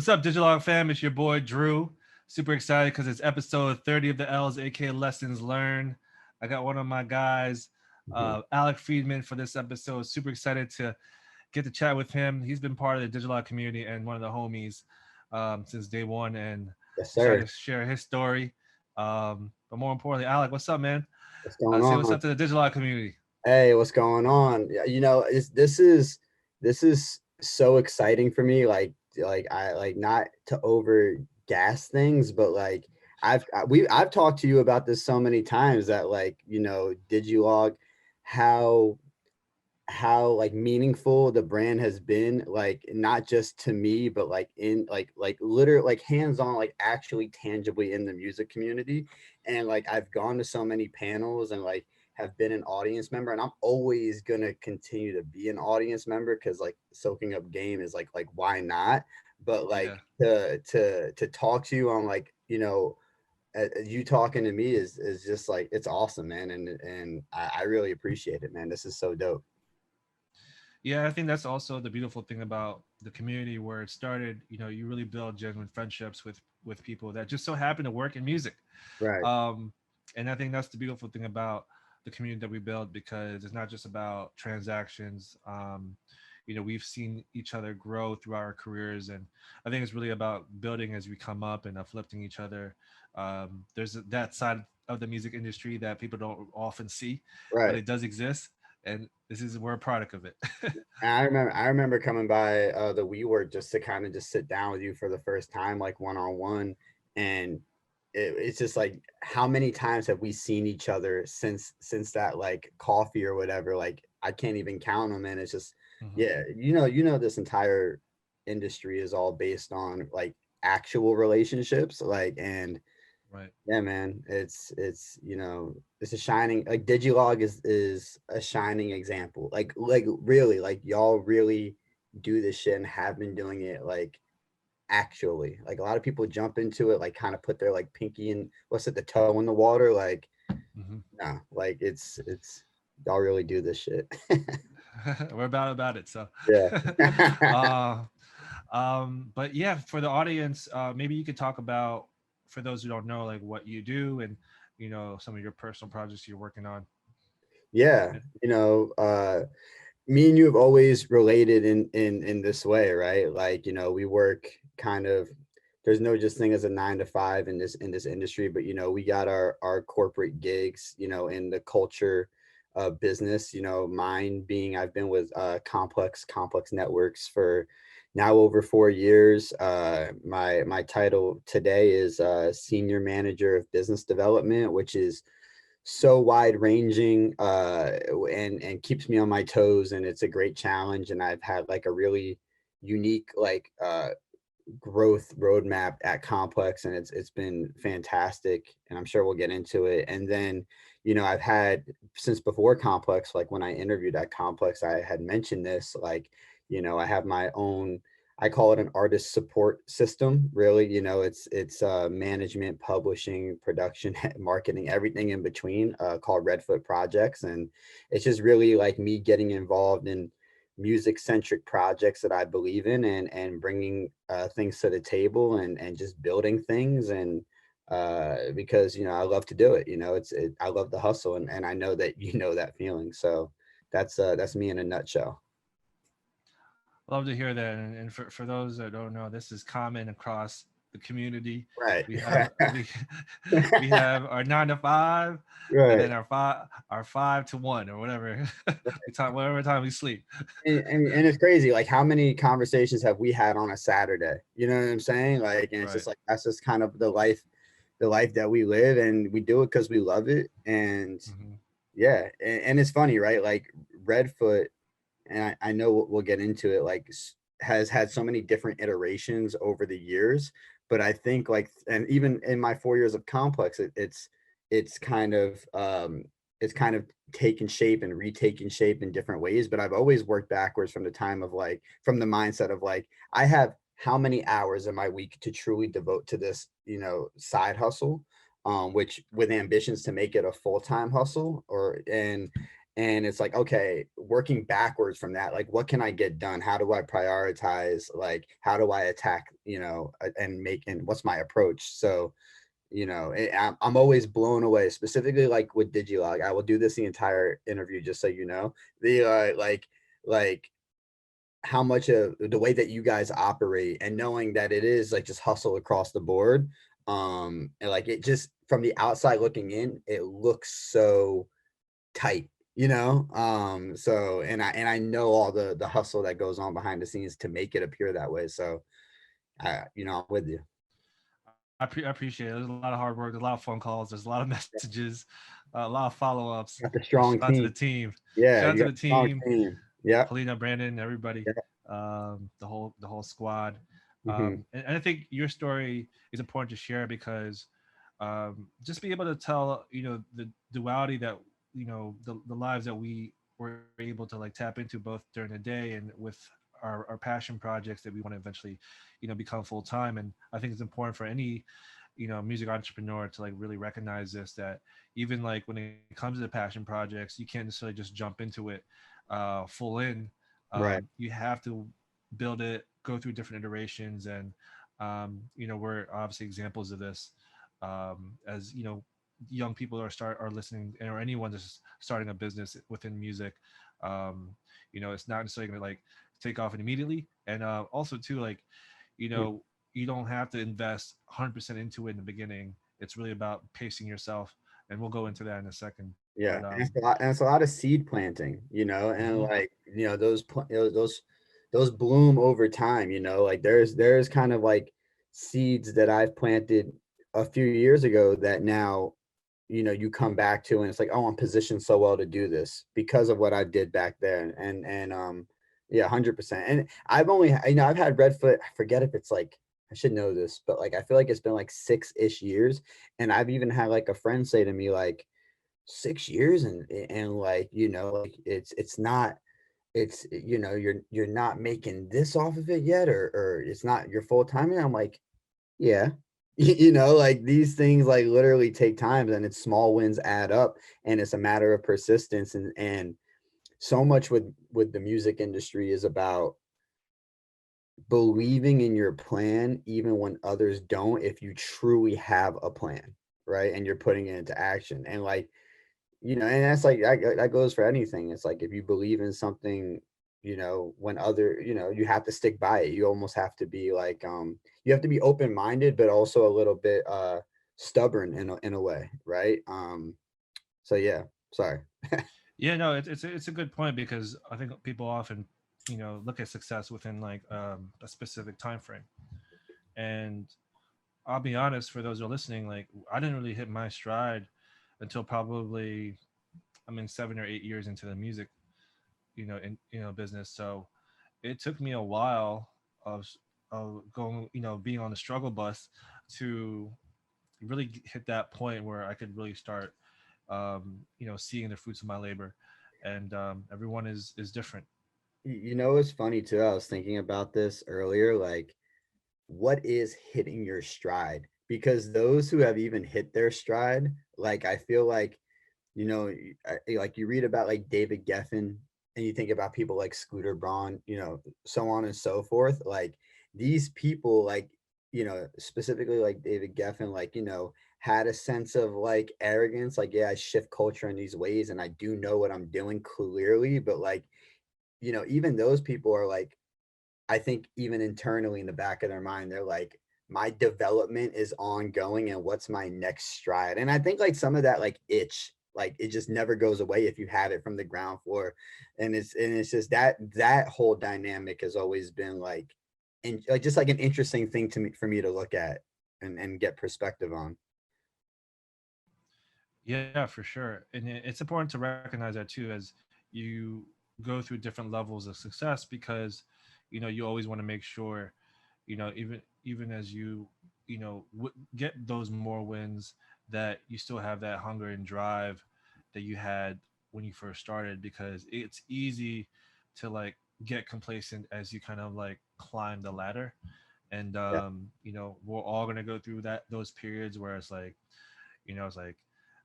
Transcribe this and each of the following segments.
What's up, Digital fam? It's your boy Drew. Super excited because it's episode 30 of the L's, aka Lessons Learned. I got one of my guys, Mhm. Alec Friedman, for this episode. Super excited to get to chat with him. He's been part of the digital community and one of the homies since day one, and Yes, excited sir. to share his story. But more importantly, Alec, what's up, man? What's going Say what's on? up to the digital community. Hey, what's going on? Yeah, this is so exciting for me. Like I like not to over gas things, but like I've talked to you about this so many times that Digilog, how like meaningful the brand has been, like not just to me but like in like literally like hands on, like actually tangibly in the music community. And like I've gone to so many panels and like have been an audience member, and I'm always gonna continue to be an audience member because like soaking up game is like why not. But Yeah. like to talk to you on like you talking to me is just like it's awesome, man. And I really appreciate it, man. This is so dope. Yeah, I think that's also the beautiful thing about the community where it started. You really build genuine friendships with people that just so happen to work in music. Right. Um, and I think that's the beautiful thing about the community that we build, because it's not just about transactions. We've seen each other grow through our careers, and I think it's really about building as we come up and uplifting each other. There's that side of the music industry that people don't often see, but Right. it does exist, and we're a product of it. And I remember coming by the WeWork just to kind of just sit down with you for the first time, like one on one. And it's just like, how many times have we seen each other since that like coffee or whatever? Like I can't even count them. And it's just, Hmm. yeah, this entire industry is all based on like actual relationships, like. And Right. yeah, man, it's a shining, like Digilog is a shining example. Like really, like y'all really do this shit and have been doing it, like actually. Like a lot of people jump into it, like kind of put their like pinky and what's it, the toe in the water, like Hmm. no, like it's y'all really do this shit. We're about it. So, Yeah. uh, but yeah, for the audience, maybe you could talk about, for those who don't know, like what you do and some of your personal projects you're working on. Yeah, me and you have always related in this way, right? Like, we work kind of, there's no just thing as a 9 to 5 in this industry, but we got our corporate gigs, in the culture business. Mine being, I've been with complex networks for now over 4 years. My title today is senior manager of business development, which is so wide ranging, and keeps me on my toes, and it's a great challenge. And I've had like a really unique like growth roadmap at Complex, and it's been fantastic, and I'm sure we'll get into it. And then I've had, since before Complex, like when I interviewed at Complex, I had mentioned this, like I have my own, I call it an artist support system. Really, it's management, publishing, production, marketing, everything in between, called Redfoot Projects. And it's just really like me getting involved in music centric projects that I believe in, and bringing things to the table, and just building things. And because I love to do it. I love the hustle, and I know that that feeling. So that's me in a nutshell. Love to hear that. And for those that don't know, this is common across the community. Right. We have we have our 9 to 5, and Right. then our 5 to 1 or whatever we talk whatever time we sleep. And it's crazy, like how many conversations have we had on a Saturday? You know what I'm saying? Like, and it's just Right. like that's just kind of the life that we live, and we do it because we love it. And Hmm. yeah, and it's funny, right? Like Redfoot, and I know we'll get into it, like has had so many different iterations over the years. But I think like, and even in my 4 years of Complex, it's kind of it's kind of taken shape and retaken shape in different ways. But I've always worked backwards from the time of like, from the mindset of like, I have how many hours in my week to truly devote to this, side hustle, which with ambitions to make it a full-time hustle. And it's like, okay, working backwards from that, like, what can I get done? How do I prioritize? Like, how do I attack, and make, and what's my approach? So, I'm always blown away, specifically like with Digilog. I will do this the entire interview, just so you know. The like how much of the way that you guys operate, and knowing that it is like just hustle across the board. And like, it just, from the outside looking in, it looks so tight, so, and I know all the hustle that goes on behind the scenes to make it appear that way. So I'm with you. I appreciate it. There's a lot of hard work. There's a lot of phone calls. There's a lot of messages, a lot of follow ups. Got the And strong shout out to the team. team. Yeah, Shout out you to got the a strong team, team. Yeah. Polina, Brandon, everybody, Yeah. the whole squad. Hmm. And I think your story is important to share because just be able to tell, the duality that, the lives that we were able to like tap into both during the day and with our passion projects that we want to eventually, become full time. And I think it's important for any, music entrepreneur to like really recognize this, that even like when it comes to the passion projects, you can't necessarily just jump into it full in. Right. You have to build it, go through different iterations, and we're obviously examples of this. As young people are listening, or anyone that's starting a business within music, it's not necessarily going to like take off immediately. And also too, like, you Mm. know you don't have to invest 100% into it in the beginning. It's really about pacing yourself, and we'll go into that in a second. But Yeah, and it's a lot of seed planting, and mhm. like, those bloom over time, like there's kind of like seeds that I've planted a few years ago that now, you come back to, and it's like, oh, I'm positioned so well to do this because of what I did back there. And yeah, 100%. And I've had Redfoot, I forget if it's like, I should know this, but like, I feel like it's been like 6-ish years. And I've even had like a friend say to me, like, 6 years, and like, like, it's not, you're not making this off of it yet, or it's not your full time. And I'm like, yeah. Like, these things like literally take time, and it's small wins add up, and it's a matter of persistence. And so much with the music industry is about believing in your plan even when others don't, if you truly have a plan, right? And you're putting it into action. And like, and that's like, that goes for anything. It's like, if you believe in something, when other, you have to stick by it. You almost have to be like, you have to be open-minded, but also a little bit stubborn in a way, right? So yeah, sorry. Yeah, no, it's a good point, because I think people often, look at success within like a specific time frame. And I'll be honest, for those who are listening, like, I didn't really hit my stride until probably, I mean, 7 or 8 years into the music, in business. So it took me a while of going, being on the struggle bus to really hit that point where I could really start, seeing the fruits of my labor. And everyone is different. It's funny too. I was thinking about this earlier, like, what is hitting your stride? Because those who have even hit their stride, like, I feel like, like, you read about like David Geffen, and you think about people like Scooter Braun, so on and so forth. Like, these people, like, specifically like David Geffen, like, had a sense of like arrogance, like, yeah, I shift culture in these ways, and I do know what I'm doing clearly. But like, even those people are like, I think even internally in the back of their mind, they're like, my development is ongoing, and what's my next stride? And I think like some of that like itch, like, it just never goes away if you have it from the ground floor. And it's just that whole dynamic has always been like, and like, just like an interesting thing to me, for me to look at and get perspective on. Yeah, for sure. And it's important to recognize that too, as you go through different levels of success, because you always want to make sure, even as you get those more wins, that you still have that hunger and drive that you had when you first started, because it's easy to like get complacent as you kind of like climb the ladder. And Yeah. we're all going to go through those periods where it's like, it's like,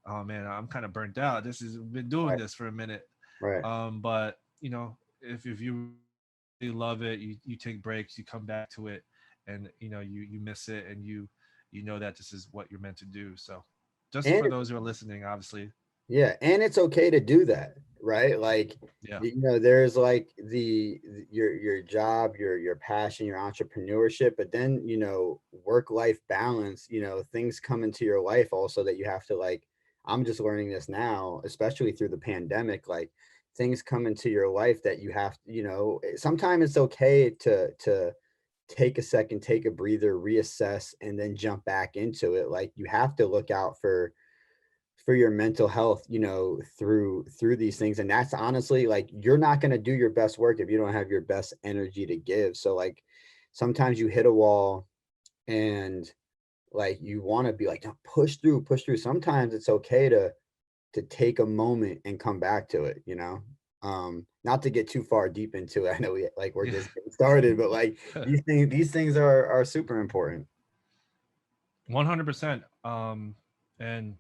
oh man, I'm kind of burnt out. This is been doing Right. this for a minute. Right. But if you really love it, you take breaks, you come back to it, and you miss it, and you know that this is what you're meant to do. So just And for those who are listening, obviously. yeah, and it's okay to do that, right? Like, Yeah. there's like your job, your passion, your entrepreneurship, but then, work-life balance, things come into your life also that you have to like, I'm just learning this now, especially through the pandemic, like things come into your life that you have, sometimes it's okay to take a second, take a breather, reassess, and then jump back into it. Like you have to look out for your mental health, through these things. And that's honestly like you're not going to do your best work if you don't have your best energy to give. So like sometimes you hit a wall and like you want to be like, "No, push through, push through." Sometimes it's okay to take a moment and come back to it, not to get too far deep into it. I know we're Yeah. just getting started, but like these things are super important. 100%. And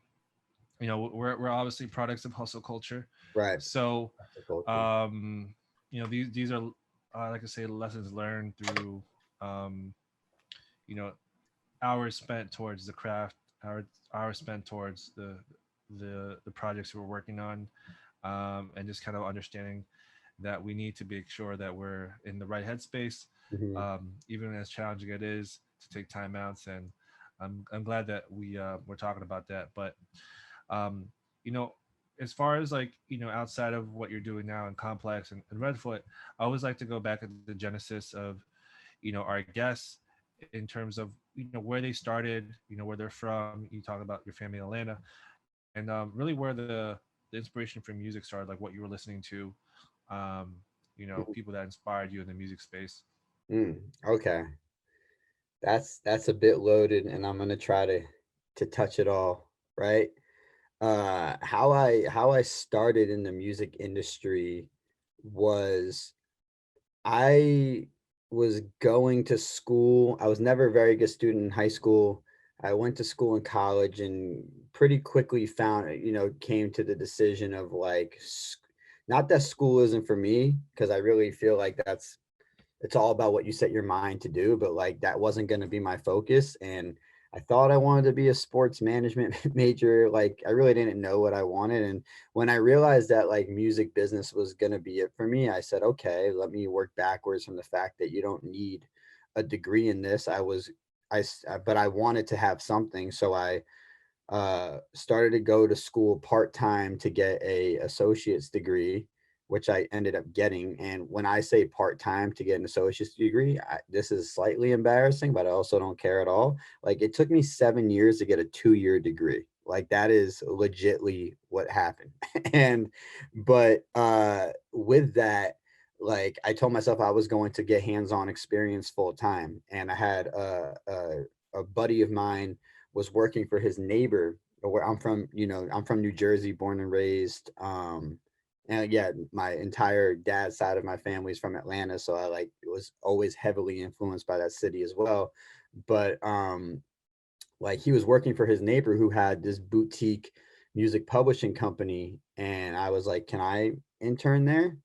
we're obviously products of hustle culture. Right. So That's the culture. um these are like I say, lessons learned through um you know hours spent towards the craft, hours spent towards the projects we're working on, and just kind of understanding that we need to make sure that we're in the right headspace, Hmm. even as challenging it is to take time outs. And I'm glad that we're talking about that. But um, you know, as far as like outside of what you're doing now in Complex and Redfoot, I always like to go back at the genesis of our guests in terms of where they started, where they're from. You talk about your family in Atlanta, and really where the inspiration for music started, like what you were listening to, people that inspired you in the music space. Okay. That's a bit loaded, and I'm gonna try to touch it all, right? How I started in the music industry was I was going to school. I was never a very good student in high school. I went to school in college and pretty quickly found, came to the decision of like, not that school isn't for me, because I really feel like it's all about what you set your mind to do, but like that wasn't going to be my focus. And I thought I wanted to be a sports management major. Like I really didn't know what I wanted. And when I realized that like music business was going to be it for me, I said, okay, let me work backwards from the fact that you don't need a degree in this. But I wanted to have something. So I started to go to school part-time to get a associate's degree, which I ended up getting. And when I say part-time to get an associate's degree, this is slightly embarrassing, but I also don't care at all. Like it took me 7 years to get a 2-year degree. Like that is legitly what happened. And but with that, like I told myself I was going to get hands-on experience full time. And I had a buddy of mine was working for his neighbor. Where I'm from, I'm from New Jersey, born and raised. And yeah, my entire dad's side of my family is from Atlanta, so I like was always heavily influenced by that city as well. But like he was working for his neighbor who had this boutique music publishing company, and I was like, can I intern there?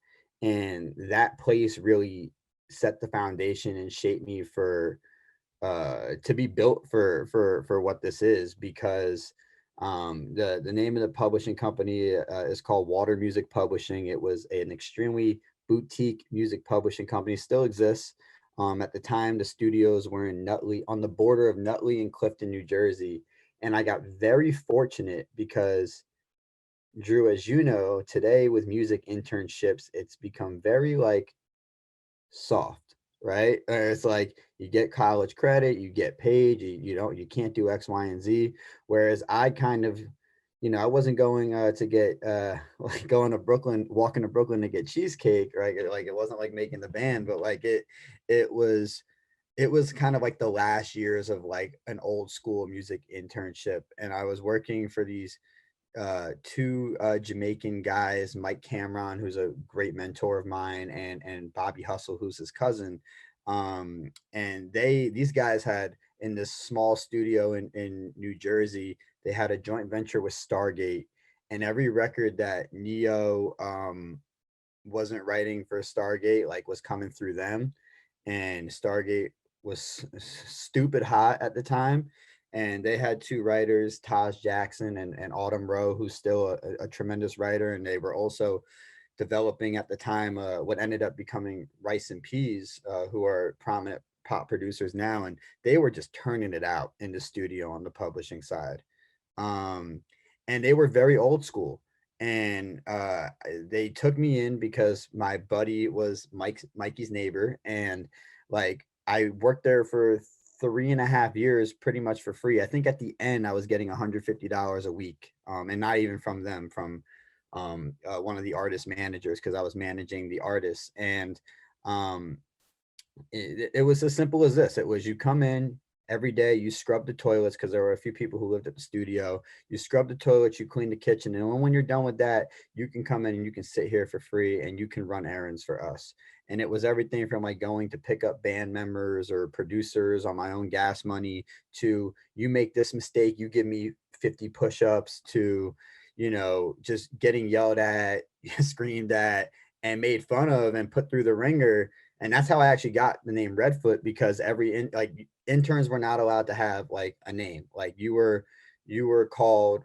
And that place really set the foundation and shaped me for to be built for what this is, because the name of the publishing company is called Water Music Publishing. It was an extremely boutique music publishing company, still exists. At the time, the studios were in Nutley, on the border of Nutley and Clifton, New Jersey. And I got very fortunate because, Drew, as you know, today with music internships, it's become very like soft, right? Or it's like you get college credit, you get paid, you can't do X, Y, and Z. Whereas I kind of, I wasn't going to get like going to Brooklyn, walking to Brooklyn to get cheesecake, right? Like it wasn't like making the band, but like it was it was kind of like the last years of like an old school music internship. And I was working for these two Jamaican guys, Mike Cameron, who's a great mentor of mine, and Bobby Hustle, who's his cousin. And these guys had in this small studio in New Jersey, they had a joint venture with Stargate. and every record that Neo wasn't writing for Stargate, like was coming through them, and Stargate was stupid hot at the time, and they had two writers, Taj Jackson and Autumn Rowe, who's still a tremendous writer, and they were also developing at the time what ended up becoming Rice and Peas, who are prominent pop producers now, and they were just turning it out in the studio on the publishing side. um, and they were very old school. And they took me in because my buddy was Mikey's neighbor, and like I worked there for 3.5 years pretty much for free. I think at the end I was getting $150 a week, and not even from them, from one of the artist managers, because I was managing the artists. And um, it was as simple as this. It was, you come in every day, you scrub the toilets, because there were a few people who lived at the studio. You scrub the toilets, you clean the kitchen, and when you're done with that, you can come in and you can sit here for free and you can run errands for us. And it was everything from like going to pick up band members or producers on my own gas money, to you make this mistake, you give me 50 push-ups, to just getting yelled at, screamed at, and made fun of and put through the ringer. And that's how I actually got the name Redfoot, because like interns were not allowed to have like a name. Like you were called,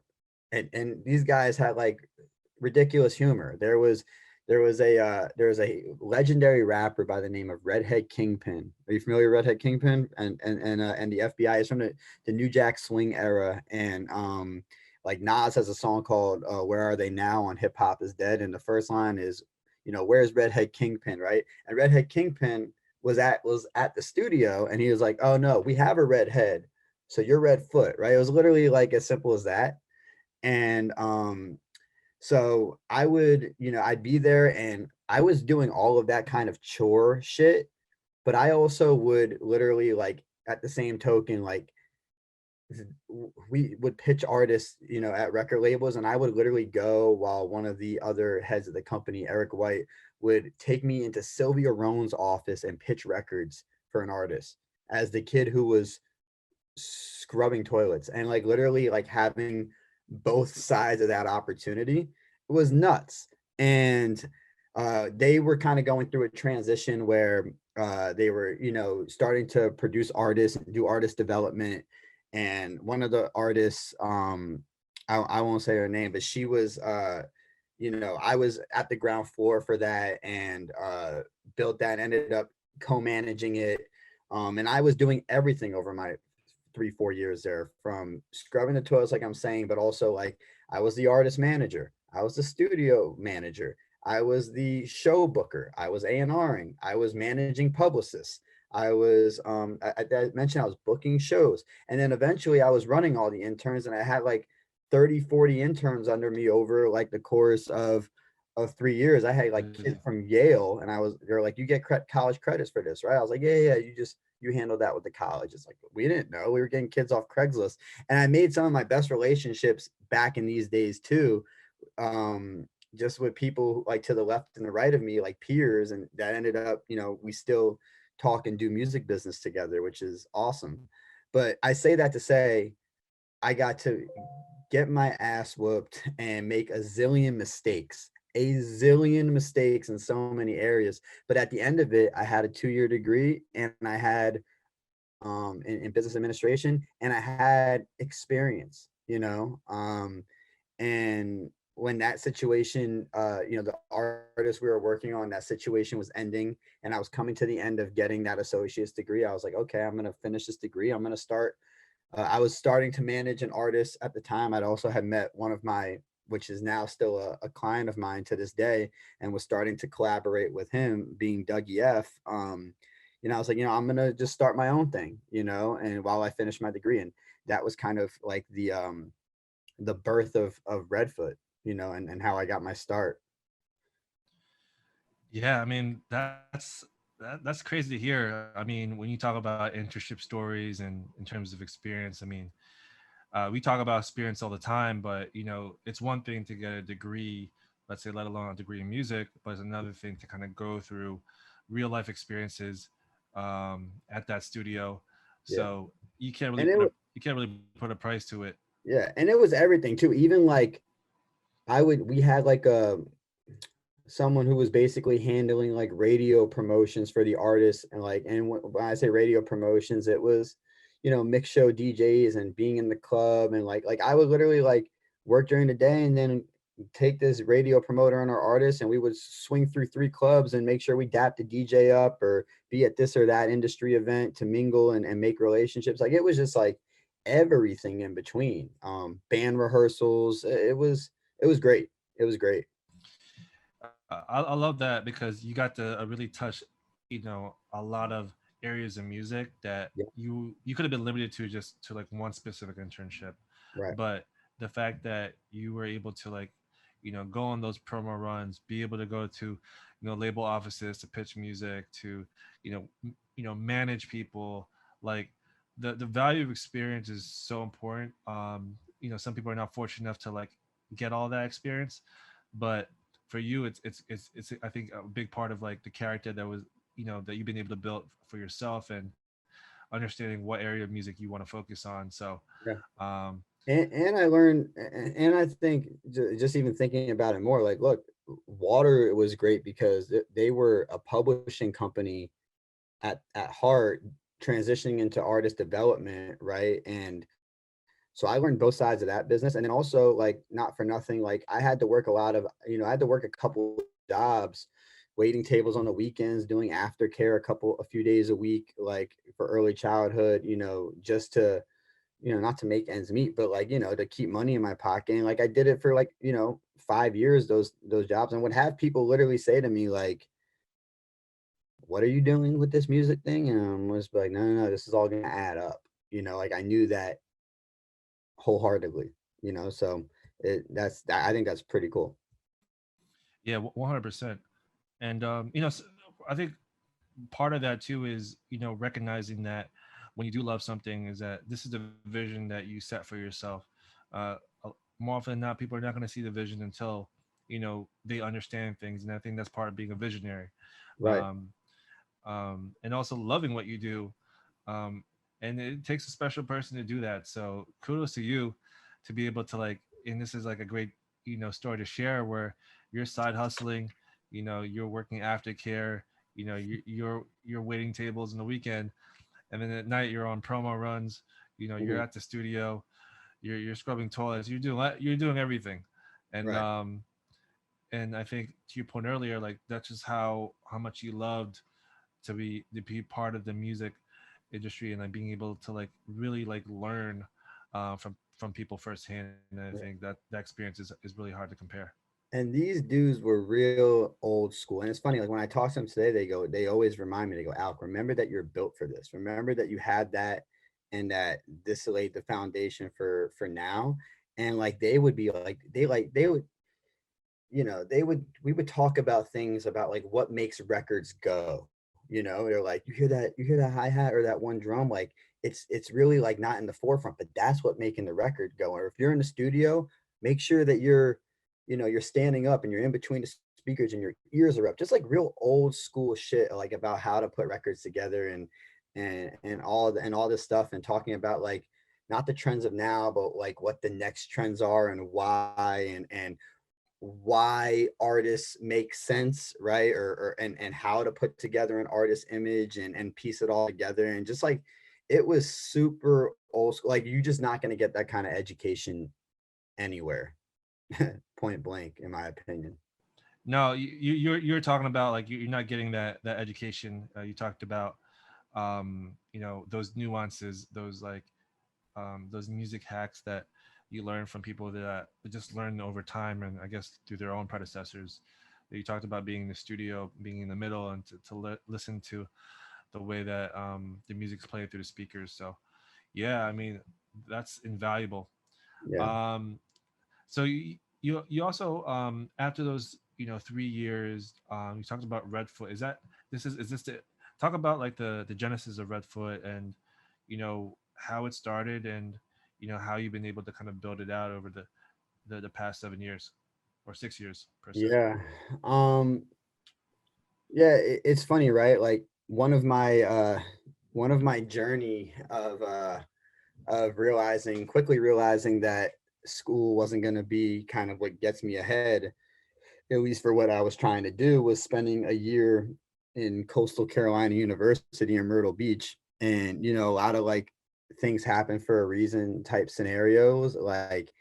and these guys had like ridiculous humor. There was a legendary rapper by the name of Redhead Kingpin. Are you familiar with Redhead Kingpin? And the FBI is from the New Jack Swing era. And like Nas has a song called "Where Are They Now" on Hip Hop Is Dead, and the first line is, where's Redhead Kingpin, right? And Redhead Kingpin was at the studio, and he was like, oh no, we have a redhead, so you're Redfoot, right? It was literally like as simple as that. And so I'd be there, and I was doing all of that kind of chore shit, but I also would literally, like, at the same token, like, we would pitch artists, at record labels, and I would literally go while one of the other heads of the company, Eric White, would take me into Sylvia Rone's office and pitch records for an artist, as the kid who was scrubbing toilets, and like literally like having both sides of that opportunity. It was nuts. And they were kind of going through a transition where they were, starting to produce artists and do artist development. And one of the artists, I won't say her name, but she was, I was at the ground floor for that, and built that, ended up co-managing it. And I was doing everything over my 3-4 years there, from scrubbing the toilets, like I'm saying, but also like I was the artist manager, I was the studio manager, I was the show booker, I was A&Ring, I was managing publicists, I mentioned I was booking shows, and then eventually I was running all the interns, and I had like 30-40 interns under me over like the course of 3 years. I had like kids Crazy. from Yale, and they're like, you get college credits for this, right? I was like, yeah, you handle that with the college. It's like, we didn't know, we were getting kids off Craigslist. And I made some of my best relationships back in these days too, just with people like to the left and the right of me, like peers, and that ended up, we still talk and do music business together, which is awesome. But I say that to say, I got to get my ass whooped and make a zillion mistakes in so many areas. But at the end of it, I had a 2-year degree, and I had in business administration, and I had experience, and when that situation, the artist we were working on, that situation was ending, and I was coming to the end of getting that associate's degree, I was like, okay, I'm going to finish this degree. I'm going to start. I was starting to manage an artist at the time. I'd also had met one of my, which is now still a client of mine to this day, and was starting to collaborate with him, being Dougie F. I was like, I'm gonna just start my own thing, and while I finish my degree. And that was kind of like the birth of Redfoot, and how I got my start. Yeah, I mean that's crazy to hear. I mean, when you talk about internship stories and in terms of experience, I mean, we talk about experience all the time, but it's one thing to get a degree, let's say, let alone a degree in music, but it's another thing to kind of go through real life experiences at that studio. Yeah. So you can't really And it put was, a you can't really put a price to it. yeah, and it was everything too. Even like we had like a someone who was basically handling like radio promotions for the artists, and like, and when I say radio promotions, it was, you know, mix show DJs and being in the club, and like I would literally like work during the day and then take this radio promoter on our artists, and we would swing through 3 clubs and make sure we dap the DJ up or be at this or that industry event to mingle and make relationships. Like it was just like everything in between. Band rehearsals. It was great. It was great. I love that because you got to really touch, a lot of areas of music that Yeah, you could have been limited to just to like one specific internship, right. but the fact that you were able to like, go on those promo runs, be able to go to, label offices to pitch music, to, manage people, like the value of experience is so important. Some people are not fortunate enough to like get all that experience, but for you it's I think a big part of like the character that was, that you've been able to build for yourself, and understanding what area of music you want to focus on. So Yeah. um And I learned, and I think just even thinking about it more, like, look, Water was great because they were a publishing company at heart, transitioning into artist development, right? And so I learned both sides of that business. And then also, like, not for nothing, like I had to work a lot of, I had to work a couple jobs, waiting tables on the weekends, doing aftercare a few days a week, like for early childhood, just to, not to make ends meet, but like, to keep money in my pocket. And like I did it for like, 5 years, those jobs, and would have people literally say to me, like, what are you doing with this music thing? And I was like, no, no, no, this is all gonna add up. Like I knew that wholeheartedly, so I think that's pretty cool. yeah, 100%. And I think part of that too is, recognizing that when you do love something, is that this is the vision that you set for yourself. uh More often than not, people are not going to see the vision until, they understand things, and I think that's part of being a visionary. Right. um and also loving what you do. um and it takes a special person to do that, so kudos to you to be able to like, and this is like a great, story to share, where you're side hustling, you're working aftercare, you're waiting tables in the weekend, and then at night you're on promo runs, you're Mhm. at the studio, you're scrubbing toilets, you're doing everything. and Right. um and I think to your point earlier, like that's just how much you loved to be part of the music industry, and like being able to like really like learn from people firsthand. And I think that that experience is really hard to compare. And these dudes were real old school. And it's funny, like when I talk to them today, they always remind me, they go, Alec, remember that you're built for this. Remember that you had that, and that this laid the foundation for now. And like they would be they would, we would talk about things about like what makes records go. They're like, you hear that hi-hat or that one drum, like it's really like not in the forefront, but that's what making the record go. Or if you're in the studio, make sure that you're standing up and you're in between the speakers and your ears are up. Just like real old school shit, like about how to put records together, and all this stuff, and talking about like not the trends of now, but like what the next trends are and why, and why artists make sense, right? And how to put together an artist image, and piece it all together. And just like it was super old school. Like you're just not going to get that kind of education anywhere, point blank, in my opinion. No, you're talking about like you're not getting that education. You talked about those nuances, those music hacks that you learn from people that just learn over time, and I guess through their own predecessors. You talked about being in the studio, being in the middle, and to listen to the way that the music's played through the speakers. So yeah, I mean that's invaluable. Yeah. Um, so you also, after those, 3 years, you talked about Redfoot. Is this the talk about like the genesis of Redfoot, and how it started, and how you've been able to kind of build it out over the past 7 years or 6 years per se. Yeah. um yeah, it's funny, right? Like one of my journey of realizing, quickly realizing that school wasn't going to be kind of what gets me ahead, at least for what I was trying to do, was spending a year in Coastal Carolina University in Myrtle Beach. And, you know, a lot of like things happen for a reason type scenarios. Like,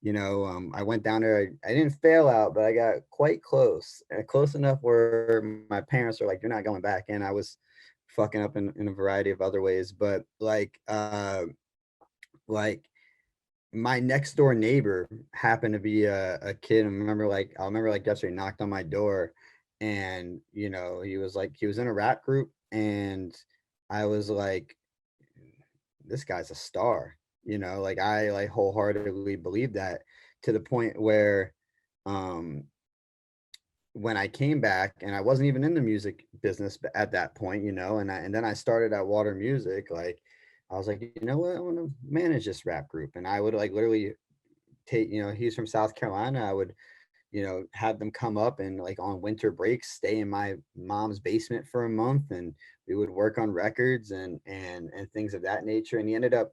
I went down there. I didn't fail out, but I got quite close, close enough where my parents were like, "You're not going back." And I was fucking up in a variety of other ways. But like my next door neighbor happened to be a kid. I remember like yesterday, knocked on my door, and he was in a rap group, and I was like, this guy's a star. Like I like wholeheartedly believe that, to the point where um when I came back, and I wasn't even in the music business at that point, and then I started at Water Music. Like I was like, you know what, I want to manage this rap group. And I would like literally take, he's from South Carolina. I would, have them come up and like on winter breaks, stay in my mom's basement for a month, and we would work on records and things of that nature. And he ended up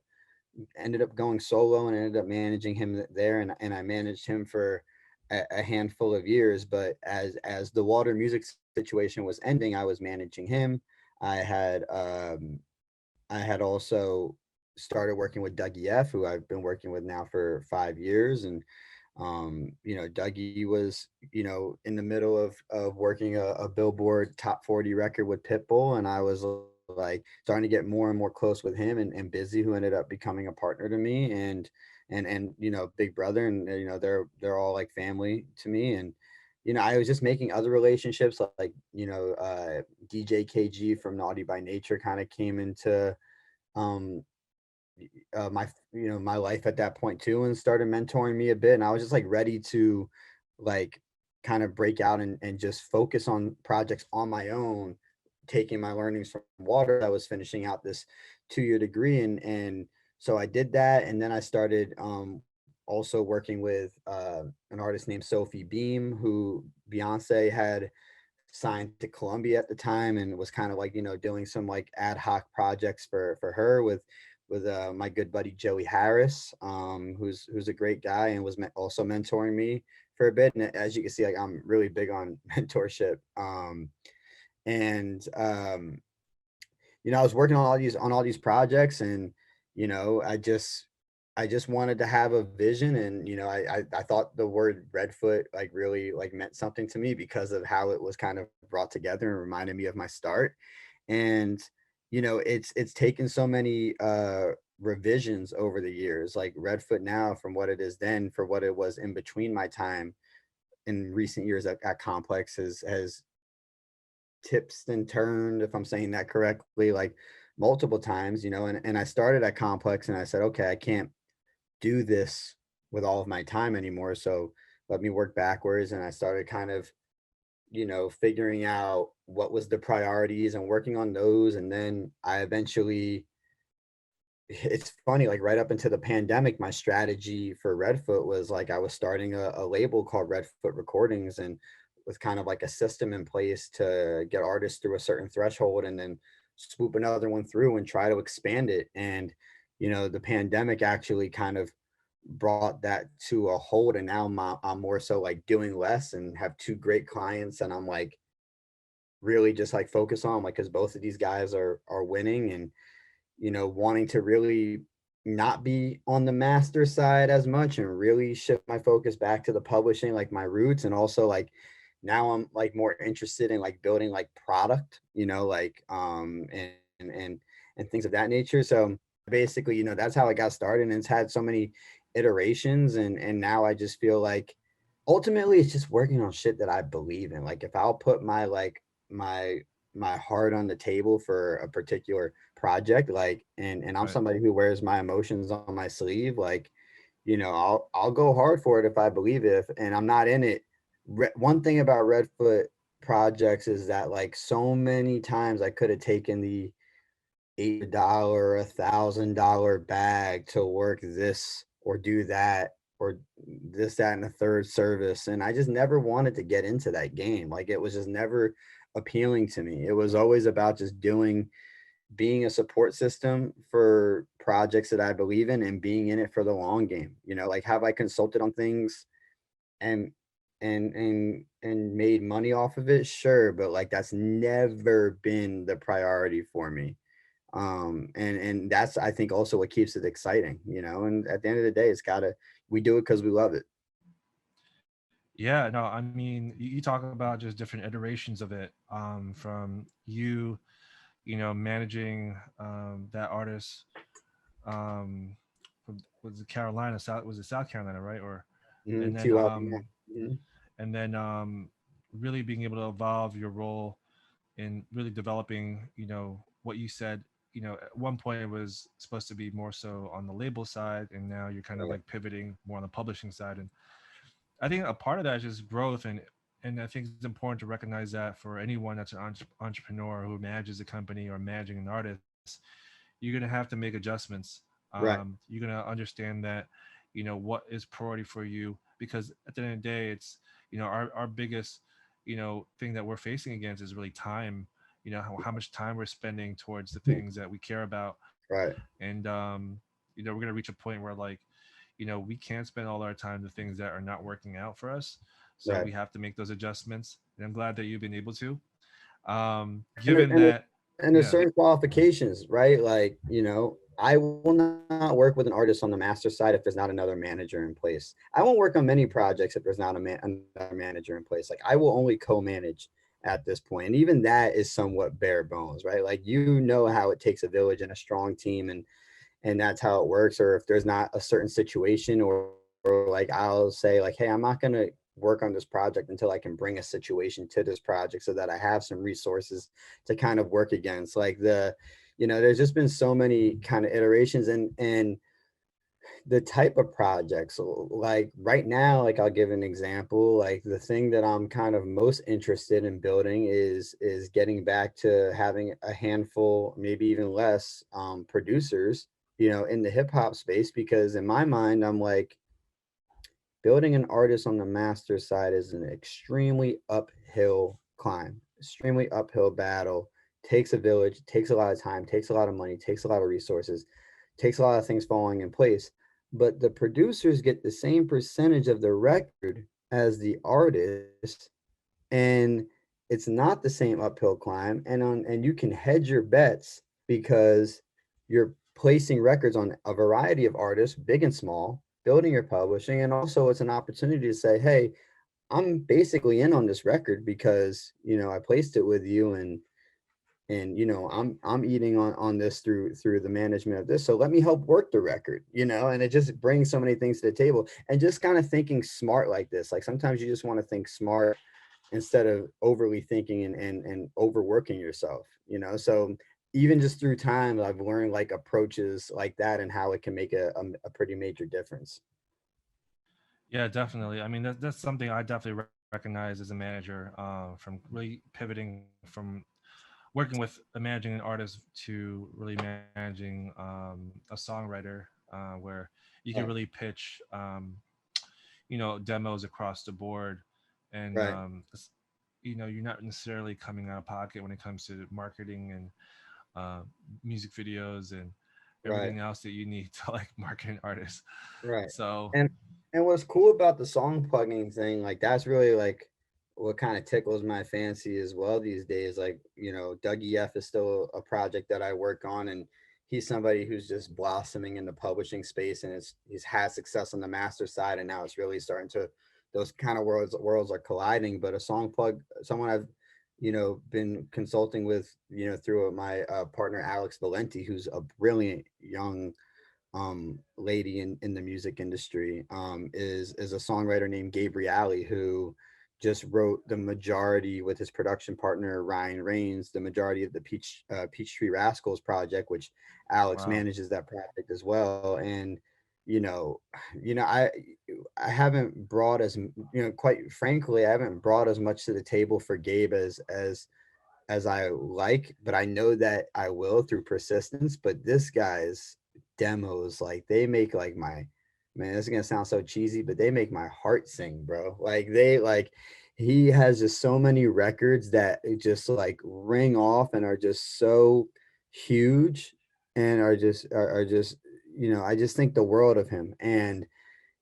going solo, and ended up managing him there, and I managed him for a handful of years. But as the Water Music situation was ending, I was managing him. I had I had also started working with Dougie F, who I've been working with now for 5 years. And Dougie was, in the middle of working a Billboard top 40 record with Pitbull, and I was like starting to get more and more close with him, and Busy, who ended up becoming a partner to me, and Big Brother, and they're all like family to me. And I was just making other relationships, like DJ KG from Naughty by Nature kind of came into um my life at that point too, and started mentoring me a bit. And I was just like ready to like kind of break out and just focus on projects on my own, taking my learnings from Water. I was finishing out this 2-year degree, and so I did that. And then I started also working with an artist named Sophie Beam, who Beyonce had signed to Columbia at the time, and was kind of like doing some like ad hoc projects for her with my good buddy Joey Harris, who's a great guy, and was also mentoring me for a bit. And as you can see, like I'm really big on mentorship. And I was working on all these projects, and I just wanted to have a vision. And I thought the word Redfoot like really like meant something to me, because of how it was kind of brought together and reminded me of my start. And it's taken so many revisions over the years. Like Redfoot now, from what it is then, for what it was in between my time in recent years at Complex, has tips and turned, if I'm saying that correctly, like multiple times. And I started at Complex, and I said, okay, I can't do this with all of my time anymore, so let me work backwards. And I started kind of figuring out what was the priorities and working on those. And then I eventually, it's funny, like right up into the pandemic, my strategy for Redfoot was like I was starting a label called Redfoot Recordings, and with kind of like a system in place to get artists through a certain threshold, and then swoop another one through and try to expand it. And the pandemic actually kind of brought that to a hold, and now I'm more so like doing less, and have two great clients, and I'm like really just like focus on, like, because both of these guys are winning, and wanting to really not be on the master side as much, and really shift my focus back to the publishing, like my roots. And also like now I'm like more interested in like building like product, like and things of that nature. So basically, that's how I got started, and it's had so many iterations. And now I just feel like ultimately it's just working on shit that I believe in. Like if I'll put my like my my heart on the table for a particular project, like, and I'm Right. somebody who wears my emotions on my sleeve, like, I'll go hard for it if I believe it. And I'm not in it. One thing about Redfoot projects is that like so many times I could have taken the $8, $1,000 bag to work this or do that, or this, that, and the third service. And I just never wanted to get into that game. Like it was just never appealing to me. It was always about just being a support system for projects that I believe in and being in it for the long game. You know, like, have I consulted on things and and made money off of it? Sure, but like that's never been the priority for me. And that's, I think, also what keeps it exciting, you know. And at the end of the day, it's gotta, we do it because we love it. Yeah, no, I mean, you talk about just different iterations of it, from you, managing that artist, um, was it Carolina, South, was it South Carolina, right? Or and then QL, yeah. Mhm. and then really being able to evolve your role in really developing, what you said. At one point it was supposed to be more so on the label side, and now you're kind of Right, like pivoting more on the publishing side. And I think a part of that is just growth, and I think it's important to recognize that for anyone that's an entrepreneur who manages a company or managing an artist, you're gonna have to make adjustments. right, You're gonna understand that, what is priority for you, because at the end of the day, it's, our biggest, thing that we're facing against is really time. How much time we're spending towards the things that we care about, right, and we're gonna reach a point where, like, we can't spend all our time to things that are not working out for us. So right. we have to make those adjustments. And I'm glad that you've been able to. And there- Given and there- that, and there's yeah, certain qualifications, right? Like, you know, I will not work with an artist on the master side if there's not another manager in place. I won't work on many projects if there's not another manager in place. Like, I will only co-manage at this point, and even that is somewhat bare bones, right? Like, you know how it takes a village and a strong team, and that's how it works. Or if there's not a certain situation, or like I'll say like, hey, I'm not going to work on this project until I can bring a situation to this project so that I have some resources to kind of work against. Like, there's just been so many kind of iterations, and the type of projects. Like right now, like I'll give an example. Like, the thing that I'm kind of most interested in building is getting back to having a handful, maybe even less, producers, in the hip hop space. Because in my mind, I'm like, building an artist on the master side is an extremely uphill climb, extremely uphill battle. Takes a village, takes a lot of time, takes a lot of money, takes a lot of resources, takes a lot of things falling in place. But the producers get the same percentage of the record as the artist, and it's not the same uphill climb. And you can hedge your bets because you're placing records on a variety of artists, big and small, building your publishing. And also it's an opportunity to say, hey, I'm basically in on this record because I placed it with you, and I'm eating on this through the management of this, so let me help work the record. And it just brings so many things to the table. And just kind of thinking smart like this, like sometimes you just want to think smart instead of overly thinking and overworking yourself. So even just through time, I've learned like approaches like that and how it can make a pretty major difference. yeah, definitely. I mean, that's something I definitely recognize as a manager, from really pivoting from working with managing an artist to really managing a songwriter, where you can Right, really pitch, demos across the board, and right, you're not necessarily coming out of pocket when it comes to marketing and uh, music videos and right. everything else that you need to like market an artist. Right. So And and what's cool about the song plugging thing, like that's really like what kind of tickles my fancy as well these days. Like, Dougie F is still a project that I work on, and he's somebody who's just blossoming in the publishing space, and he's had success on the master side, and now it's really starting to, those kind of worlds are colliding. But a song plug, someone I've been consulting with, through my partner Alex Valenti, who's a brilliant young lady in the music industry, is a songwriter named Gabrielli, who just wrote the majority with his production partner Ryan Rains, the majority of the Peachtree Rascals project, which Alex wow. manages that project as well. And you know you know I haven't brought quite frankly, I haven't brought as much to the table for Gabe as I like, but I know that I will through persistence. But this guy's demos, like, they make like my, man, this is gonna sound so cheesy, but they make my heart sing, bro. He has just so many records that it just like ring off and are just so huge and are just, you know, I just think the world of him. And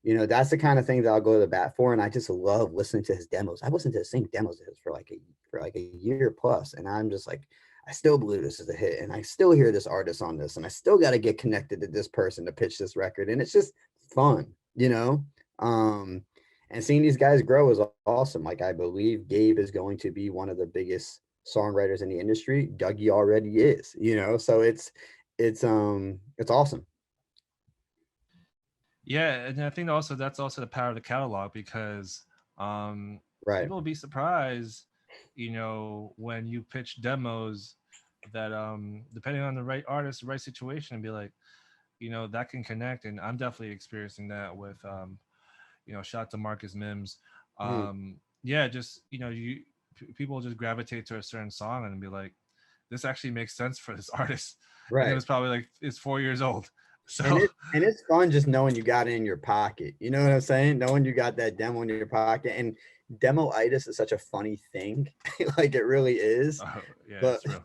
you know, that's the kind of thing that I'll go to the bat for. And I just love listening to his demos. I've listened to the same demos of his for like a year plus. And I'm just like, I still believe this is a hit. And I still hear this artist on this. And I still got to get connected to this person to pitch this record. And it's just fun, you know? Um, and seeing these guys grow is awesome. Like I believe Gabe is going to be one of the biggest songwriters in the industry. Dougie already is, you know, so it's awesome. Yeah, and I think also that's also the power of the catalog because Right. people will be surprised, when you pitch demos that depending on the right artist, the right situation, and be like, that can connect. And I'm definitely experiencing that with shout out to Marcus Mims. Mhm. Yeah, just people just gravitate to a certain song and be like, this actually makes sense for this artist, and it Right. was probably like it's 4 years old. And So it's fun just knowing you got it in your pocket. You know what I'm saying? Knowing you got that demo in your pocket. And demo-itis is such a funny thing. Like it really is. yeah, But it's real.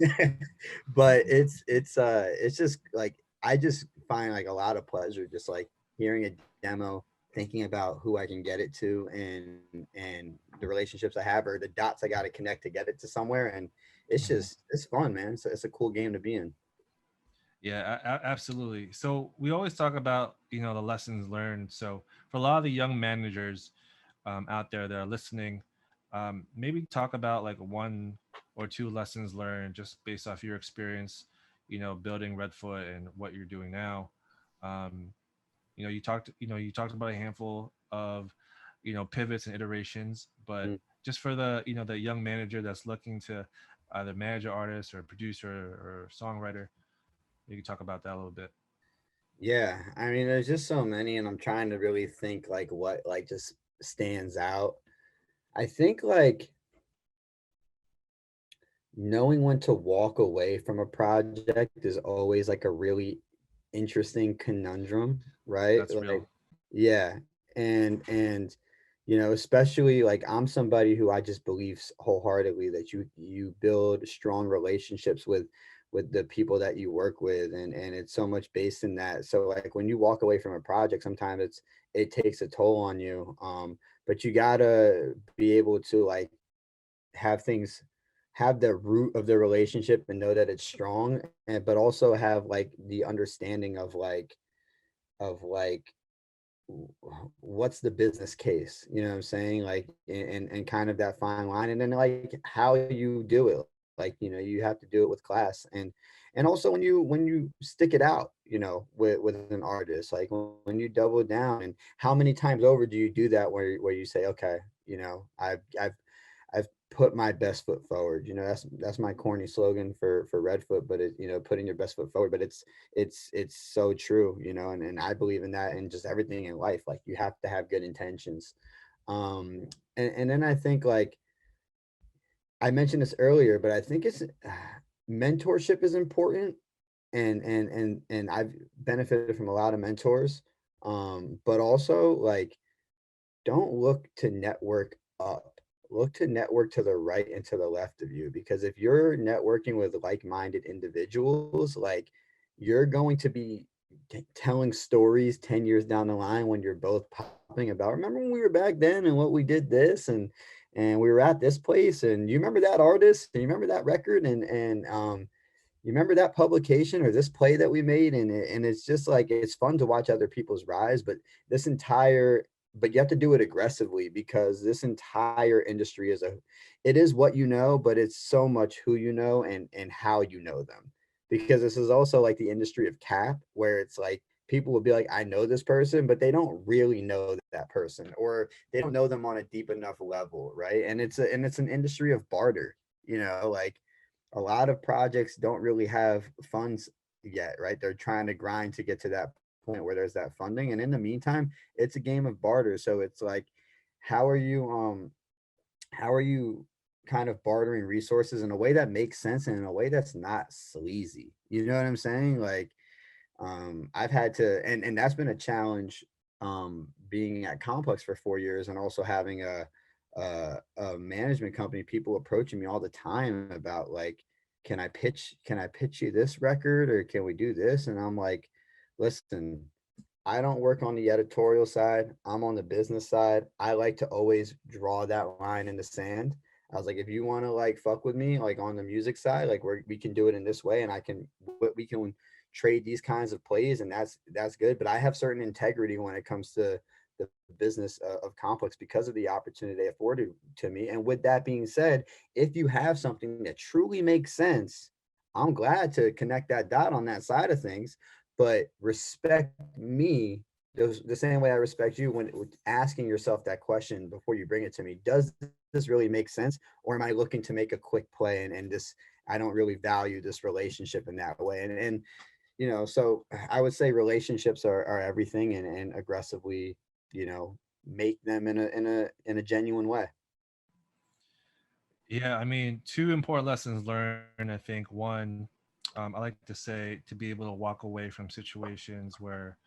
but it's just like I just find like a lot of pleasure just like hearing a demo, thinking about who I can get it to and the relationships I have or the dots I got to connect to get it to somewhere. And Mhm. it's fun, man. It's a cool game to be in. Yeah, absolutely. So we always talk about the lessons learned. So for a lot of the young managers out there that are listening, maybe talk about like one or two lessons learned just based off your experience, building Redfoot and what you're doing now. Um, you talked about a handful of pivots and iterations, but Mm. just for the young manager that's looking to either manage an artist or producer or songwriter, you can talk about that a little bit. Yeah, I mean, there's just so many, and I'm trying to really think like what like just stands out. I think like knowing when to walk away from a project is always like a really interesting conundrum, right? That's Like, real. yeah, and you know, especially like I'm somebody who I just believes wholeheartedly that you build strong relationships with the people that you work with, and it's so much based in that. So like when you walk away from a project, sometimes it takes a toll on you. But you gotta be able to like have things have the root of the relationship and know that it's strong and but also have like the understanding of like what's the business case, you know what I'm saying, like and kind of that fine line and then like how you do it, like you know you have to do it with class and also when you stick it out, you know, with an artist, like when you double down and how many times over do you do that where you say okay, you know, I've put my best foot forward. You know, that's my corny slogan for Redfoot, but it, you know, putting your best foot forward. But it's so true, you know, and I believe in that and just everything in life. Like you have to have good intentions. And then I think like I mentioned this earlier, but I think it's mentorship is important and I've benefited from a lot of mentors. But also like don't look to network up. Look to network to the right and to the left of you because if you're networking with like-minded individuals, like you're going to be telling stories 10 years down the line when you're both popping about remember when we were back then and what we did this and we were at this place and you remember that artist and you remember that record and you remember that publication or this play that we made and it's just like it's fun to watch other people's rise this entire but you have to do it aggressively because this entire industry is a it is what you know but it's so much who you know and how you know them because this is also like the industry of cap where it's like people will be like I know this person but they don't really know that person or they don't know them on a deep enough level, right? And it's an industry of barter, you know, like a lot of projects don't really have funds yet, right? They're trying to grind to get to that point where there's that funding. And in the meantime, it's a game of barter. So it's like, how are you how are you kind of bartering resources in a way that makes sense and in a way that's not sleazy? You know what I'm saying? Like I've had to and that's been a challenge being at Complex for 4 years and also having a management company, people approaching me all the time about like can I pitch you this record, or can we do this? And I'm like, listen, I don't work on the editorial side. I'm on the business side. I like to always draw that line in the sand. I was like, if you want to like fuck with me, like on the music side, like we can do it in this way, and we can trade these kinds of plays, and that's good. But I have certain integrity when it comes to the business of Complex because of the opportunity they afforded to me. And with that being said, if you have something that truly makes sense, I'm glad to connect that dot on that side of things, but respect me the same way I respect you when asking yourself that question before you bring it to me. Does this really make sense? Or am I looking to make a quick play, and this, I don't really value this relationship in that way. And so I would say relationships are everything, and aggressively, make them in a genuine way. Yeah, I mean, two important lessons learned. I think one, I like to say to be able to walk away from situations where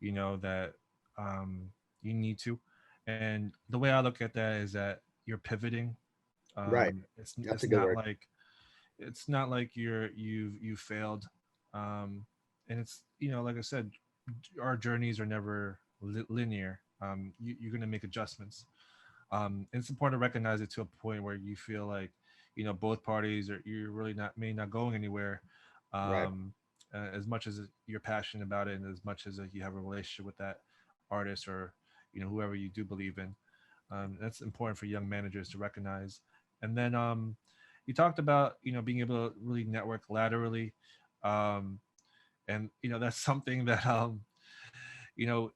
you know that you need to, and the way I look at that is that you're pivoting. Right. That's It's a good not word. like you've failed, um, and it's like I said, our journeys are never linear. You're going to make adjustments. And it's important to recognize it to a point where you feel like both parties are you're really not may not going anywhere, Right. um, as much as you're passionate about it and as much as you have a relationship with that artist or whoever you do believe in. That's important for young managers to recognize. And then you talked about being able to really network laterally, um, and that's something that you know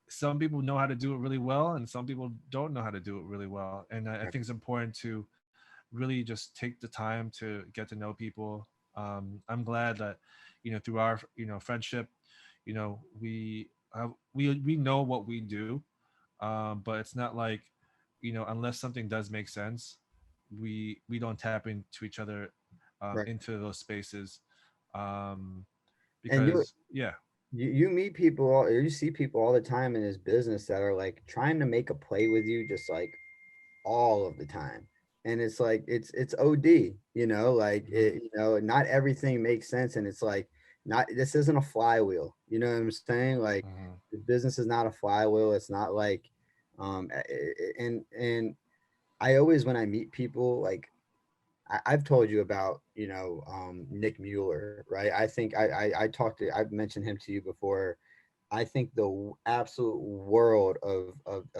some people know how to do it really well and some people don't know how to do it really well, and I Right. think it's important to really just take the time to get to know people. I'm glad that through our friendship, we know what we do, but it's not like unless something does make sense, we don't tap into each other, Right. into those spaces, um, And because yeah. you meet people, or you see people all the time in this business that are like trying to make a play with you, just like all of the time. And it's like it's OD, like Mhm, not everything makes sense. And it's like, not, this isn't a flywheel, you know what I'm saying? Like, mhm. the business is not a flywheel. It's not like and I always, when I meet people, like, I've told you about, Nick Mueller, right? I think I talked to, I've mentioned him to you before. I think the absolute world of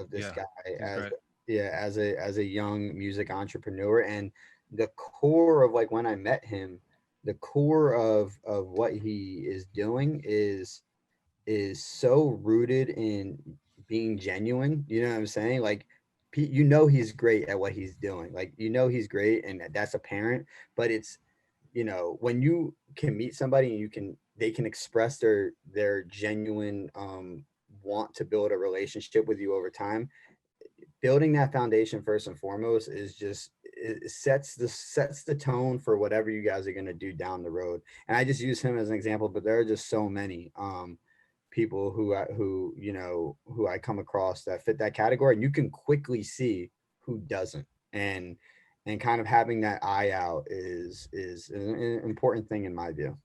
this Yeah, guy, he's as great. yeah, as a young music entrepreneur. And the core of, like, when I met him, the core of what he is doing is so rooted in being genuine. You know what I'm saying? Like, he's great at what he's doing. Like, he's great, and that's apparent. But it's, when you can meet somebody and they can express their genuine want to build a relationship with you over time. Building that foundation first and foremost is just, it sets the tone for whatever you guys are going to do down the road. And I just use him as an example, but there are just so many people who I come across that fit that category, and you can quickly see who doesn't. And kind of having that eye out is an important thing in my view.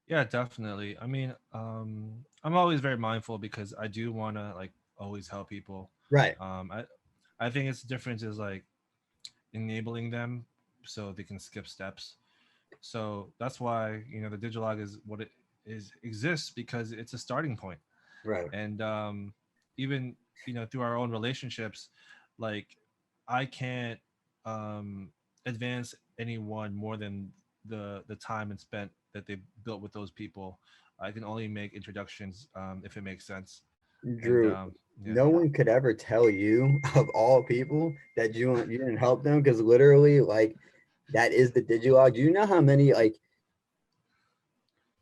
Yeah, definitely. I mean, I'm always very mindful because I do want to like always help people. Right. I think it's different is like enabling them so they can skip steps. So that's why the digitalog is what it is exists because it's a starting point. Right. And even through our own relationships, like I can't um, advance anyone more than the time and spent that they built with those people. I can only make introductions if it makes sense. And Drew, yeah. no one could ever tell you of all people that you didn't help them, because literally, like, that is the digilog. Do you know how many, like,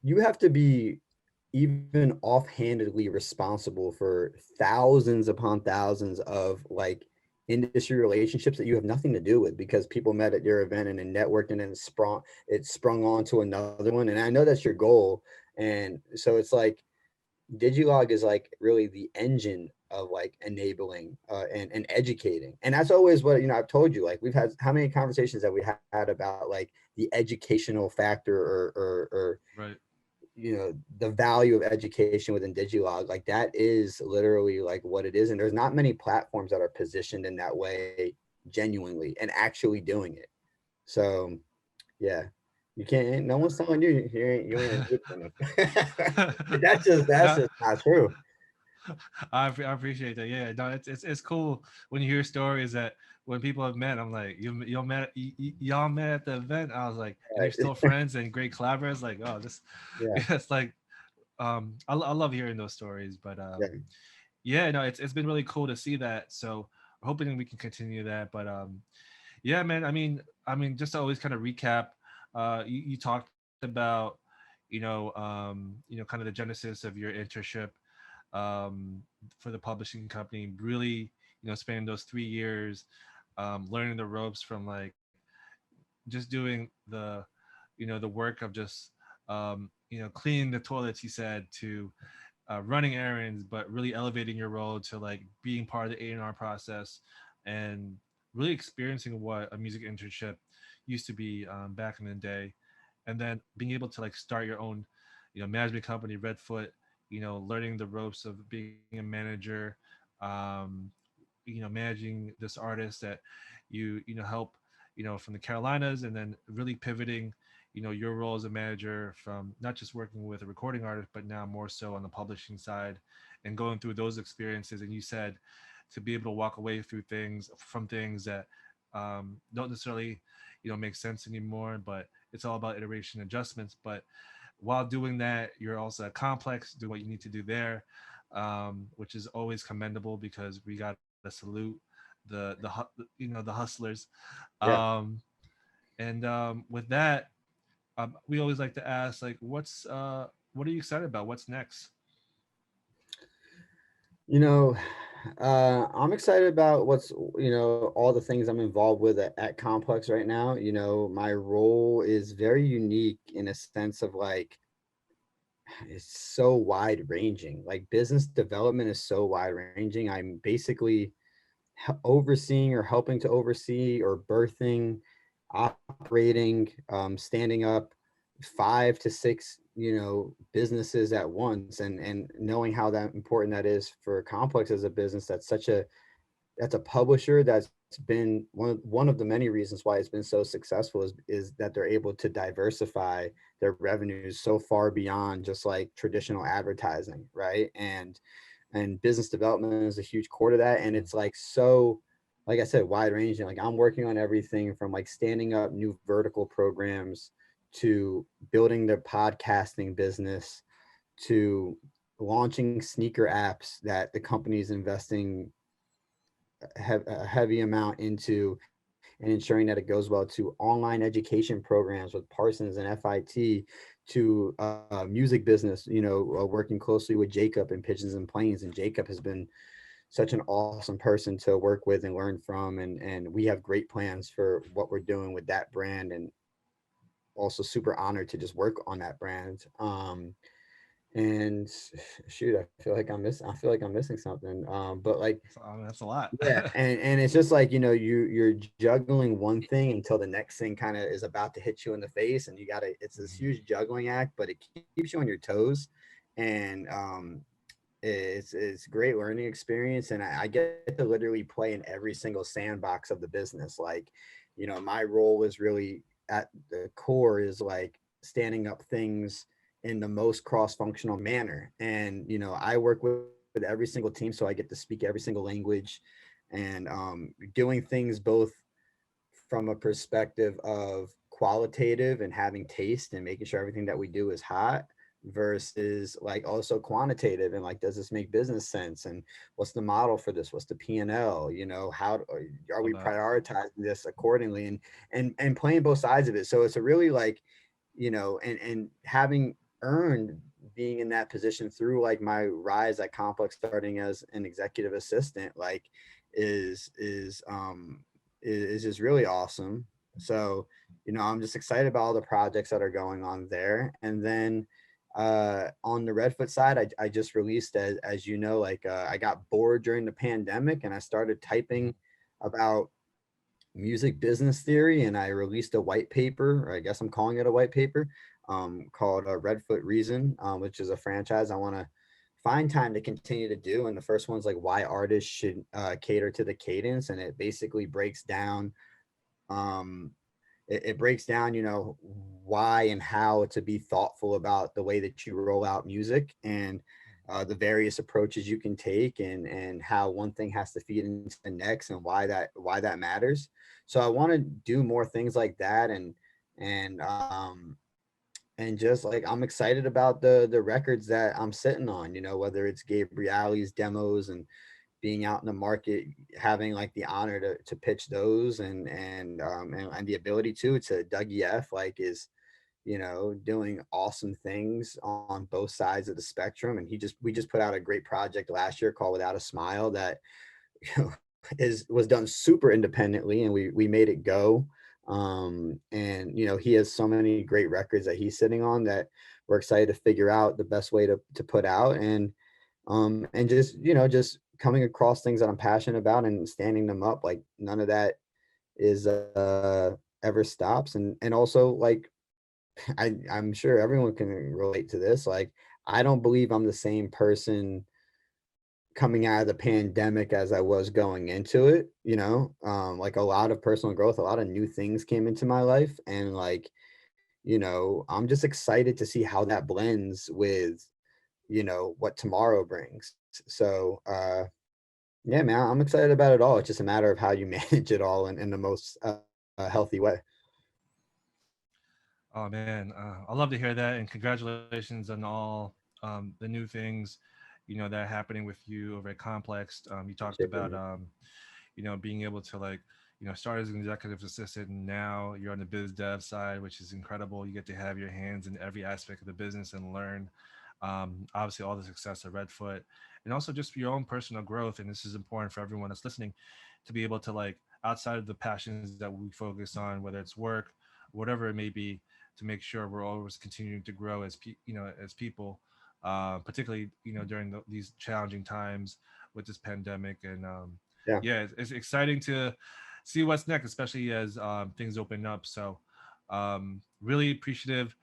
you have to be even offhandedly responsible for thousands upon thousands of, like, industry relationships that you have nothing to do with, because people met at your event and then networked, and then it sprung on to another one. And I know that's your goal. And so it's like, Digilog is like really the engine of like enabling and educating. And that's always what, you know, I've told you, like we've had how many conversations that we had about like the educational factor or Right. you know, the value of education within Digilog. Like that is literally like what it is. And there's not many platforms that are positioned in that way genuinely and actually doing it. So yeah, you can't. No one's telling you you ain't good enough. That's No, just not true. I appreciate that. Yeah, no, it's cool when you hear stories that when people have met, I'm like, y'all met, y'all met at the event. I was like, and you're Right. still friends and great collaborators. Like, oh, this, Yeah. it's like, I love hearing those stories. But Yeah. yeah, no, it's been really cool to see that. So hoping we can continue that. But yeah, man. I mean, just to always kind of recap. You talked about, kind of the genesis of your internship for the publishing company. Really, spending those 3 years, learning the ropes from like just doing the work of just cleaning the toilets. You said to running errands, but really elevating your role to like being part of the A&R process and really experiencing what a music internship used to be back in the day. And then being able to like start your own, management company, Redfoot, learning the ropes of being a manager, um, managing this artist that help, from the Carolinas, and then really pivoting, your role as a manager from not just working with a recording artist, but now more so on the publishing side and going through those experiences. And you said to be able to walk away through things that don't necessarily, make sense anymore, but it's all about iteration adjustments. But while doing that, you're also at Complex doing what you need to do there, which is always commendable because we got to salute the hustlers. Yeah. Um, and with that, we always like to ask, like, what are you excited about? What's next? You know, I'm excited about what's, you know, all the things I'm involved with at Complex right now. You know, my role is very unique in a sense of like, it's so wide ranging. Like business development is so wide ranging. I'm basically overseeing or helping to oversee or birthing, operating, standing up 5 to 6, you know, businesses at once, and knowing how that important that is for Complex as a business. That's a publisher that's been one of the many reasons why it's been so successful is that they're able to diversify their revenues so far beyond just like traditional advertising, right? And business development is a huge core to that. And it's like so, like I said, wide ranging. Like I'm working on everything from like standing up new vertical programs to building their podcasting business to launching sneaker apps that the company is investing a heavy amount into, and ensuring that it goes well, to online education programs with Parsons and FIT, to music business, you know, working closely with Jacob and Pigeons and Planes. And Jacob has been such an awesome person to work with and learn from. And we have great plans for what we're doing with that brand, and also super honored to just work on that brand. And shoot, I feel like I'm missing something. But like, That's a lot. yeah, and it's just like, you know, you're juggling one thing until the next thing kind of is about to hit you in the face, and you gotta, it's this Mhm. huge juggling act, but it keeps you on your toes. And it's a great learning experience, and I get to literally play in every single sandbox of the business. Like, you know, my role is really at the core is like standing up things in the most cross-functional manner. And you know, I work with every single team, so I get to speak every single language, and doing things both from a perspective of qualitative and having taste and making sure everything that we do is hot, versus like also quantitative and like, does this make business sense, and what's the model for this, what's the P&L, you know, how are Love we that. prioritizing this accordingly, and playing both sides of it. So it's a really like, you know, and having earned being in that position through like my rise at Complex, starting as an executive assistant, like is is just really awesome. So, you know, I'm just excited about all the projects that are going on there. And then On the Redfoot side, I just released, as you know, like I got bored during the pandemic and I started Mhm. typing about music business theory, and I released a white paper, or I guess I'm calling it a white paper, called Redfoot Reason, which is a franchise I want to find time to continue to do. And the first one's like why artists should cater to the cadence, and it basically breaks down um, it breaks down, you know, why and how to be thoughtful about the way that you roll out music, and the various approaches you can take, and how one thing has to feed into the next, and why that matters. So I want to do more things like that, and and just like I'm excited about the records that I'm sitting on, you know, whether it's Gabrielli's demos and being out in the market, having like the honor to pitch those, and the ability to Dougie F like is, you know, doing awesome things on both sides of the spectrum. And we just put out a great project last year called Without a Smile that you know, is was done super independently, and we made it go. And you know, he has so many great records that he's sitting on that we're excited to figure out the best way to put out, and just, you know, just coming across things that I'm passionate about and standing them up. Like none of that is ever stops. And also like I'm sure everyone can relate to this. Like I don't believe I'm the same person coming out of the pandemic as I was going into it, you know. Like a lot of personal growth, a lot of new things came into my life, and like, you know, I'm just excited to see how that blends with, you know, what tomorrow brings. So yeah, man, I'm excited about it all. It's just a matter of how you manage it all in the most healthy way. Oh man, I love to hear that, and congratulations on all the new things, that are happening with you over at Complex. You talked Appreciate it, about man. being able to like start as an executive assistant, and now you're on the biz dev side, which is incredible. You get to have your hands in every aspect of the business and learn. Obviously, all the success of Redfoot, and also just for your own personal growth. And this is important for everyone that's listening to be able to like outside of the passions that we focus on, whether it's work, whatever it may be, to make sure we're always continuing to grow as as people, particularly during these challenging times with this pandemic. And Yeah. yeah, it's exciting to see what's next, especially as things open up. So really appreciative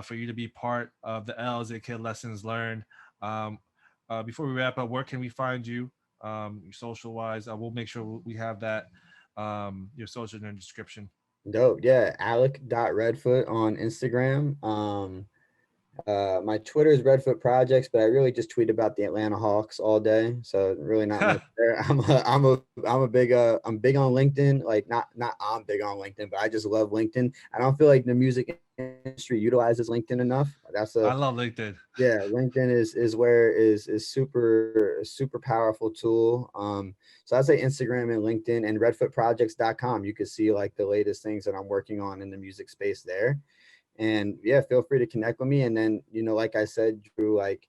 for you to be part of the L's, aka Lessons Learned. Um, before we wrap up, where can we find you, social wise? We'll make sure we have that, your social in the description. Dope. Yeah. Alec.redfoot on Instagram. My Twitter is Redfoot Projects, but I really just tweet about the Atlanta Hawks all day. So really not much there. I'm big on LinkedIn. Like not I'm big on LinkedIn, but I just love LinkedIn. I don't feel like the music industry utilizes LinkedIn enough. That's a I love LinkedIn. Yeah, LinkedIn is where is super powerful tool. So I'd say Instagram and LinkedIn and redfootprojects.com. You can see like the latest things that I'm working on in the music space there. And yeah, feel free to connect with me. And then, you know, like I said, Drew, like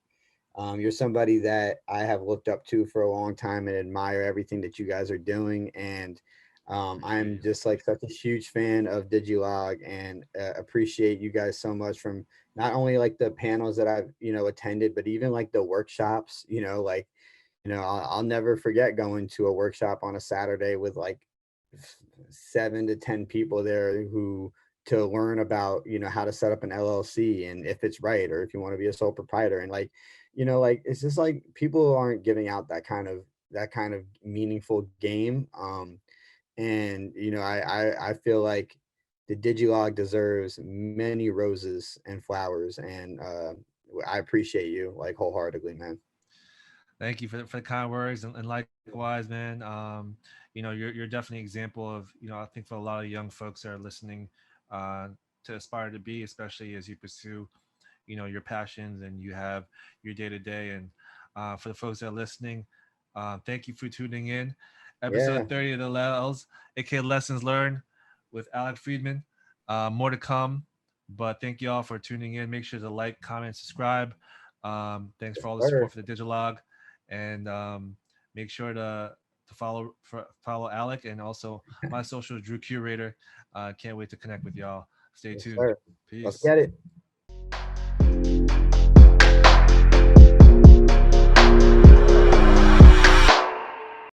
you're somebody that I have looked up to for a long time and admire everything that you guys are doing. And Appreciate I'm you. just like such a huge fan of Digilog, and appreciate you guys so much, from not only like the panels that I've, you know, attended, but even like the workshops, you know, like, you know, I'll never forget going to a workshop on a Saturday with like 7 to 10 people there who to learn about, you know, how to set up an LLC and if it's right, or if you want to be a sole proprietor. And like, you know, like it's just like people aren't giving out that kind of meaningful game. And you know, I feel like the Digilog deserves many roses and flowers, and I appreciate you like wholeheartedly, man. Thank you for the kind words, and likewise, man. You're definitely an example of, I think for a lot of young folks that are listening, uh, to aspire to be, especially as you pursue, your passions and you have your day to day. And for the folks that are listening, thank you for tuning in. Yeah, Episode 30 of the L's, aka Lessons Learned, with Alec Friedman. More to come, but thank you all for tuning in. Make sure to like, comment, subscribe. Thanks for all the support sir. for the Digilog, and make sure to follow Alec, and also my social Drew Curator. Can't wait to connect with y'all. Stay Yes, tuned. sir. Let's Peace. get it.